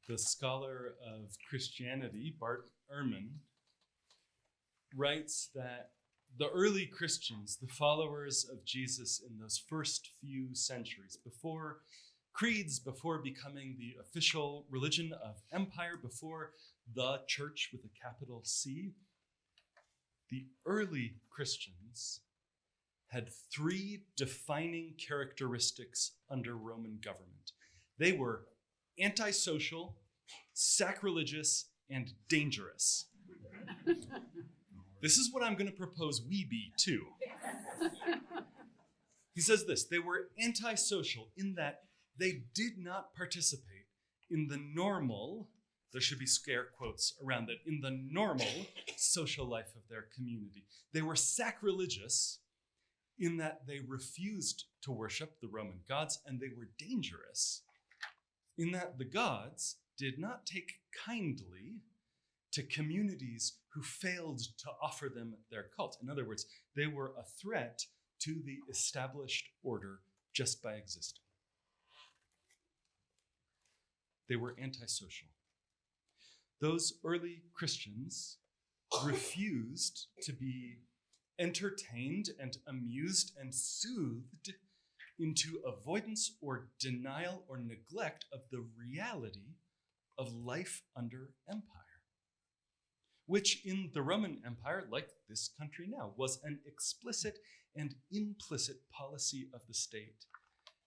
the scholar of Christianity, Bart Erhman, writes that the early Christians, the followers of Jesus in those first few centuries, before creeds, before becoming the official religion of empire, before the church with a capital C, the early Christians had three defining characteristics under Roman government. They were antisocial, sacrilegious, and dangerous. This is what I'm going to propose we be too. He says this: they were antisocial in that they did not participate in the normal, there should be scare quotes around that, in the normal social life of their community. They were sacrilegious in that they refused to worship the Roman gods, and they were dangerous in that the gods did not take kindly to communities who failed to offer them their cult. In other words, they were a threat to the established order just by existing. They were antisocial. Those early Christians refused to be entertained and amused and soothed into avoidance or denial or neglect of the reality of life under empire, which in the Roman Empire, like this country now, was an explicit and implicit policy of the state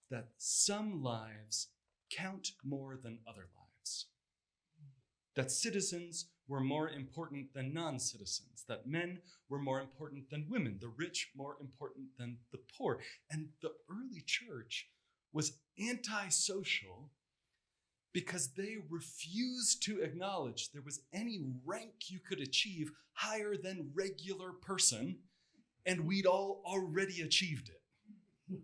that some lives count more than other lives, that citizens were more important than non-citizens, that men were more important than women, the rich more important than the poor. And the early church was antisocial because they refused to acknowledge there was any rank you could achieve higher than regular person, and we'd all already achieved it.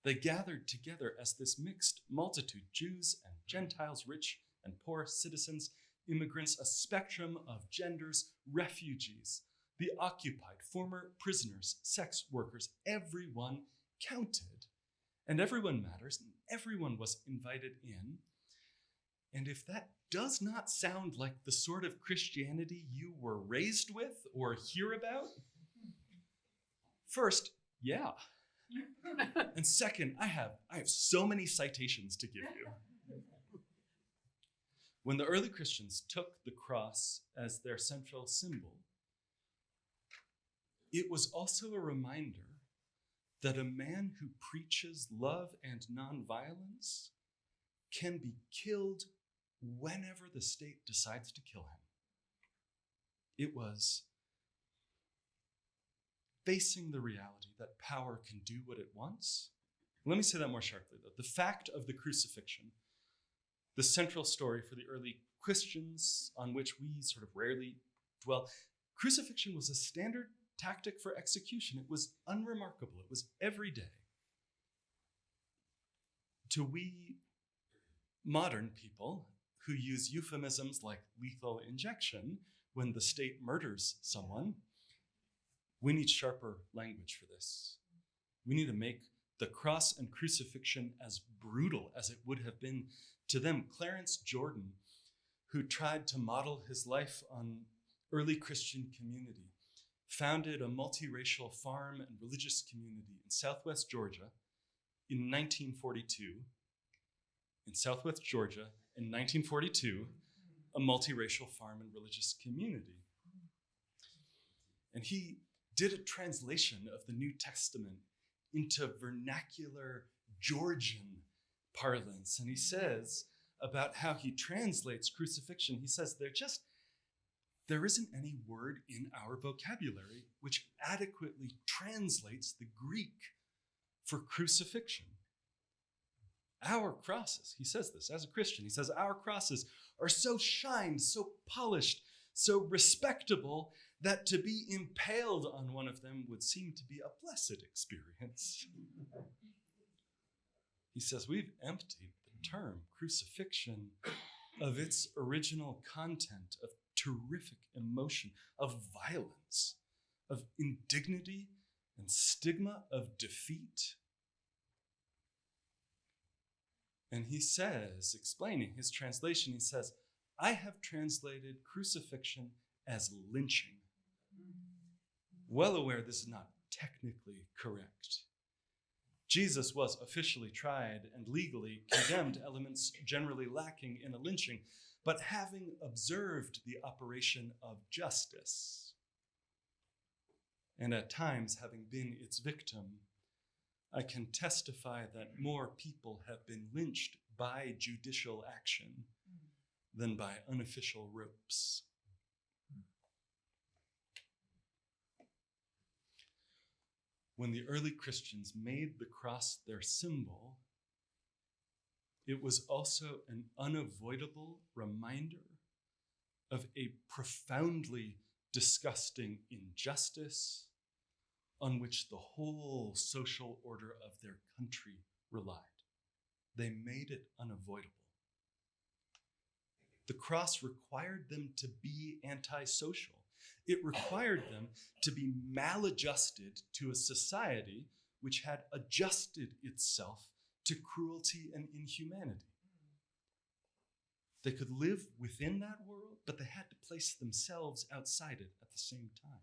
They gathered together as this mixed multitude, Jews and Gentiles, rich and poor, citizens, immigrants, a spectrum of genders, refugees, the occupied, former prisoners, sex workers. Everyone counted, and everyone matters, and everyone was invited in. And if that does not sound like the sort of Christianity you were raised with or hear about, first, yeah. And second, I have so many citations to give you. When the early Christians took the cross as their central symbol, it was also a reminder that a man who preaches love and nonviolence can be killed whenever the state decides to kill him. It was facing the reality that power can do what it wants. Let me say that more sharply, though. The fact of the crucifixion, the central story for the early Christians on which we sort of rarely dwell, crucifixion was a standard tactic for execution. It was unremarkable. It was every day. To we modern people who use euphemisms like lethal injection when the state murders someone, we need sharper language for this. We need to make the cross and crucifixion as brutal as it would have been to them. Clarence Jordan, who tried to model his life on early Christian community, founded a multiracial farm and religious community in Southwest Georgia in 1942. In Southwest Georgia in 1942, a multiracial farm and religious community. And he did a translation of the New Testament into vernacular Georgian parlance. And he says about how he translates crucifixion, he says, there isn't any word in our vocabulary which adequately translates the Greek for crucifixion. Our crosses, he says this as a Christian, he says, our crosses are so shined, so polished, so respectable that to be impaled on one of them would seem to be a blessed experience. He says, we've emptied the term crucifixion of its original content of terrific emotion, of violence, of indignity and stigma, of defeat. And he says, explaining his translation, he says, I have translated crucifixion as lynching. Well aware this is not technically correct. Jesus was officially tried and legally condemned, elements generally lacking in a lynching, but having observed the operation of justice, and at times having been its victim, I can testify that more people have been lynched by judicial action than by unofficial ropes. When the early Christians made the cross their symbol, it was also an unavoidable reminder of a profoundly disgusting injustice on which the whole social order of their country relied. They made it unavoidable. The cross required them to be antisocial. It required them to be maladjusted to a society which had adjusted itself to cruelty and inhumanity. They could live within that world, but they had to place themselves outside it at the same time.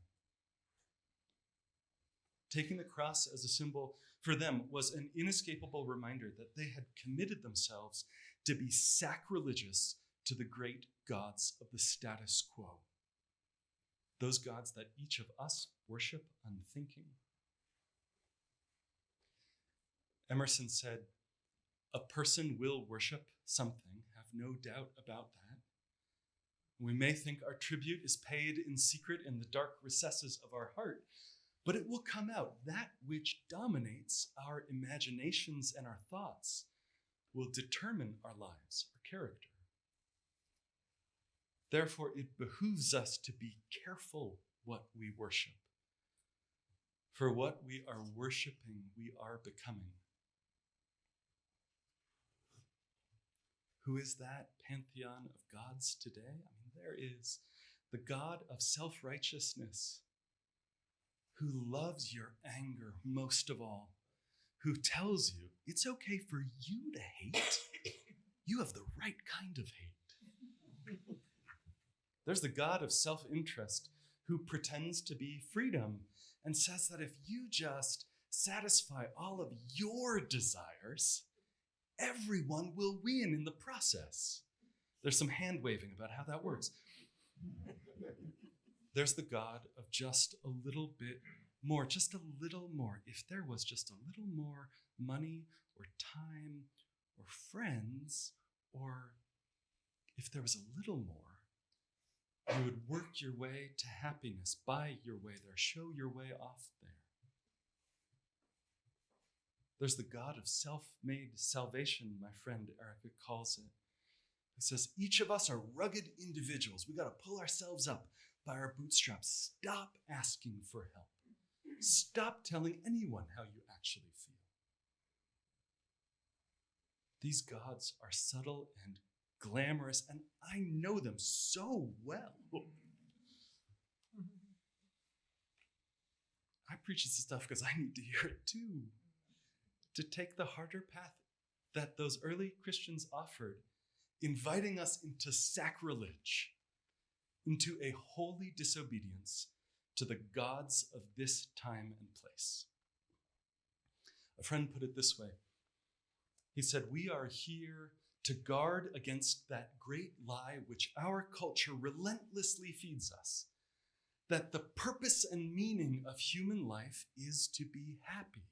Taking the cross as a symbol for them was an inescapable reminder that they had committed themselves to be sacrilegious to the great gods of the status quo. Those gods that each of us worship unthinking. Emerson said, a person will worship something, have no doubt about that. We may think our tribute is paid in secret in the dark recesses of our heart, but it will come out. That which dominates our imaginations and our thoughts will determine our lives, our character. Therefore, it behooves us to be careful what we worship. For what we are worshiping, we are becoming. Who is that pantheon of gods today? I mean, there is the God of self-righteousness, who loves your anger most of all, who tells you it's okay for you to hate. You have the right kind of hate. There's the God of self-interest who pretends to be freedom and says that if you just satisfy all of your desires, everyone will win in the process. There's some hand waving about how that works. There's the God of just a little bit more, just a little more. If there was just a little more money or time or friends, or if there was a little more, you would work your way to happiness, buy your way there, show your way off there. There's the God of self-made salvation, my friend Erica calls it, who says each of us are rugged individuals. We got to pull ourselves up by our bootstraps. Stop asking for help. Stop telling anyone how you actually feel. These gods are subtle and glamorous, and I know them so well. I preach this stuff because I need to hear it too. To take the harder path that those early Christians offered, inviting us into sacrilege, into a holy disobedience to the gods of this time and place. A friend put it this way. He said, we are here to guard against that great lie which our culture relentlessly feeds us, that the purpose and meaning of human life is to be happy.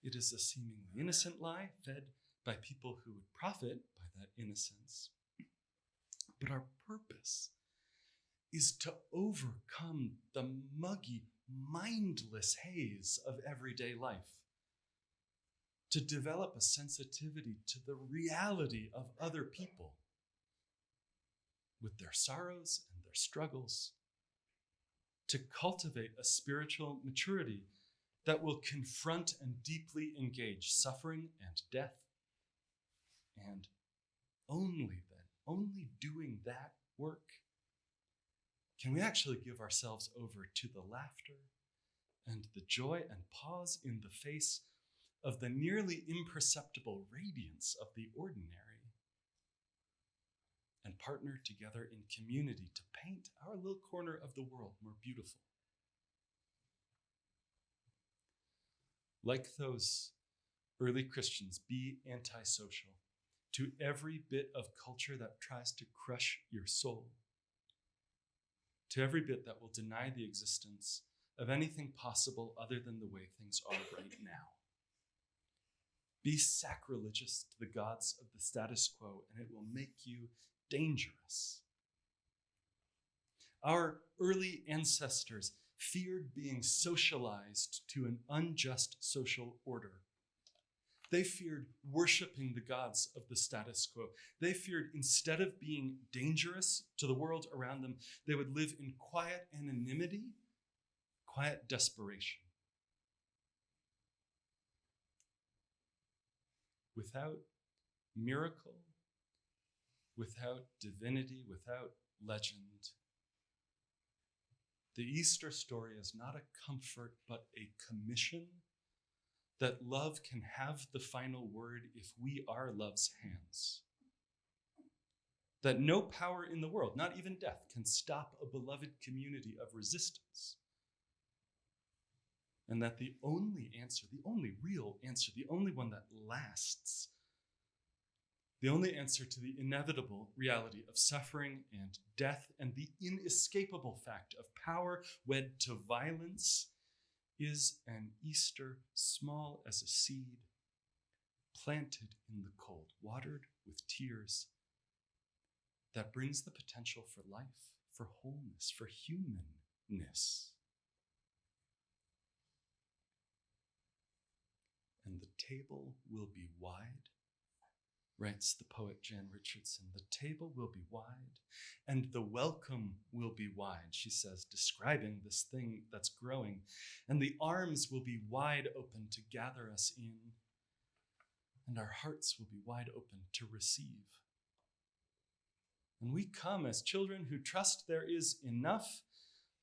It is a seemingly innocent lie fed by people who would profit by that innocence. But our purpose is to overcome the muggy, mindless haze of everyday life, to develop a sensitivity to the reality of other people with their sorrows and their struggles, to cultivate a spiritual maturity that will confront and deeply engage suffering and death. And only then, only doing that work, can we actually give ourselves over to the laughter and the joy and pause in the face of the nearly imperceptible radiance of the ordinary, and partner together in community to paint our little corner of the world more beautiful. Like those early Christians, be antisocial to every bit of culture that tries to crush your soul, to every bit that will deny the existence of anything possible other than the way things are right now. Be sacrilegious to the gods of the status quo, and it will make you dangerous. Our early ancestors feared being socialized to an unjust social order. They feared worshiping the gods of the status quo. They feared instead of being dangerous to the world around them, they would live in quiet anonymity, quiet desperation. Without miracle, without divinity, without legend, the Easter story is not a comfort, but a commission that love can have the final word if we are love's hands. That no power in the world, not even death, can stop a beloved community of resistance. And that the only answer, the only real answer, the only one that lasts, the only answer to the inevitable reality of suffering and death and the inescapable fact of power wed to violence is an Easter small as a seed, planted in the cold, watered with tears, that brings the potential for life, for wholeness, for humanness. And the table will be wide, writes the poet Jan Richardson. The table will be wide, and the welcome will be wide, she says, describing this thing that's growing. And the arms will be wide open to gather us in, and our hearts will be wide open to receive. And we come as children who trust there is enough,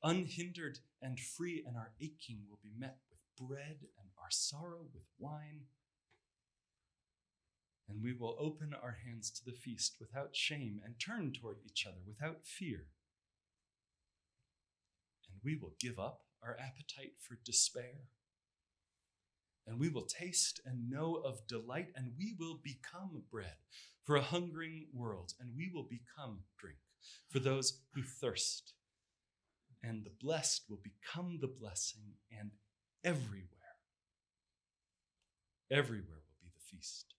unhindered and free, and our aching will be met with bread and our sorrow with wine. And we will open our hands to the feast without shame and turn toward each other without fear. And we will give up our appetite for despair. And we will taste and know of delight, and we will become bread for a hungering world, and we will become drink for those who thirst. And the blessed will become the blessing, and everywhere will be the feast.